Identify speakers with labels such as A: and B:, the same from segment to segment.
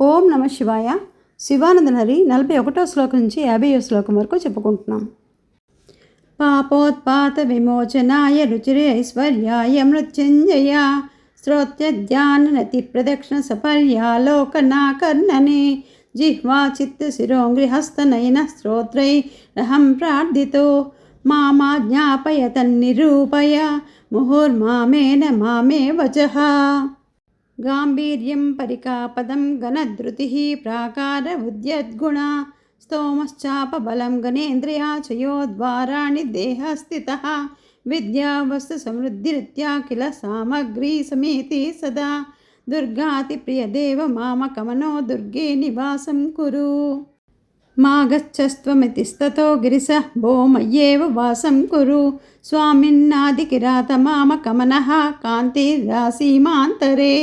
A: ఓం నమ శివాయ. శివానందలహరి 41వ శ్లోకం నుంచి 50వ శ్లోకం వరకు చెప్పుకుంటున్నాం. పాపోత్పాత విమోచనాయ రుచిరైశ్వర్యాయ మృత్యుంజయ శ్రోత్యధ్యాననతి ప్రదక్షిణ సపర్యాలోకనాకర్ణనే జిహ్వా చిత్త శిరోంగ్రిహస్తనయన స్తోత్రై రహం ప్రార్థితో మామా జ్ఞాపయ తన్నిరూపయ ముహుర్మామేన మామే వచః. గాంభీర్యం పరికాపదం గణధృతిః ప్రాకార ఉద్యద్గుణ స్తోమశ్చాపబలం గణేంద్రియాచయోద్వారాణి దేహస్థితః విద్యావస్తు సమృద్ధిరీత్యా కిల సామగ్రీ సమేతి సదా దుర్గాతి ప్రియదేవ మామకమనో దుర్గే నివాసం కురు. మా గచ్చస్త్వమితిస్తతో గిరిశः భో మయ్యేవ వాసం కురు. స్వామిన్నాదికిరాత మామకమనః కాంతిరాసీమాంతరే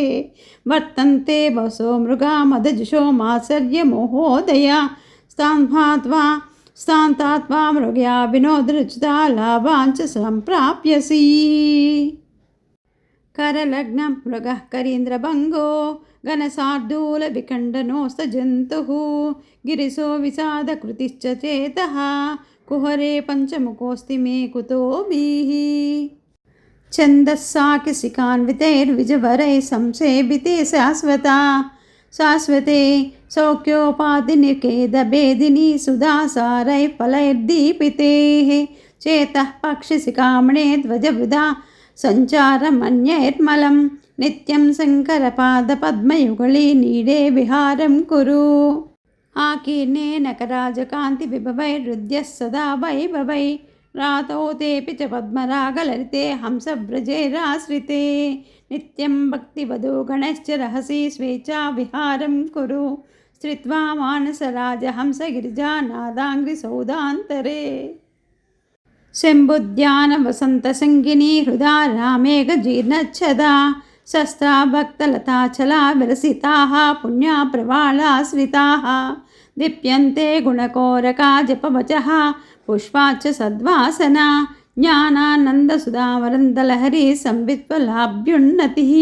A: వర్తంతే వసో మృగా మదజుషో మాత్సర్య మోహోదయ స్థాంతాత్వా మృగ్యా వినోదరుచితా లాభాంచ సంప్రాప్యసి. కరలగ్నం మృగః కరీంద్రభంగో ఘనశార్దూల వికండనోస్తజంతుః గిరిశో విషాదకృతిశ్చ చేతః కుహరే పంచముఖోऽस्ति मे कुतोभिः. ఛందస్సాకిసికాన్వితైర్విజవరైः సంసేవితే శాశ్వతే సౌఖ్యోపాధినికేదభేదిని సుధాసారైः ఫలైర్దీపితైః చేతః పక్షిశిఖామణే ధ్వజవృధా సంచారమన్యైర్మలం నిత్యం శంకరపాదపద్మయుగళీ నీడే విహారం కురు. ఆకీర్ణే నకరాజకాంతి విభవైరుద్యః సదా వైభవై రాతౌ తేపి చ పద్మరాగలలితే హంసవ్రజైరాశ్రితే నిత్యం భక్తివదో గణైశ్చ రహసి స్వేచ్ఛా విహారం కురు. స్థిత్వా మానసరాజహంసగిరిజానాదాంఘ్రిసౌధాంతరే శంభుద్యాన వసంతసంగిని హృదా రామేఘజీర్ణच्छदा శస్త్రాభక్తలతాచలా విలసితాః పుణ్యా ప్రవాళాశ్రితాః దీప్యంతే గుణకోరకా జపవచః పుష్పాచ్చ సద్వాసనా జ్ఞానానందసుధావరందలహరి సంవిత్వలాభ్యున్నతిః.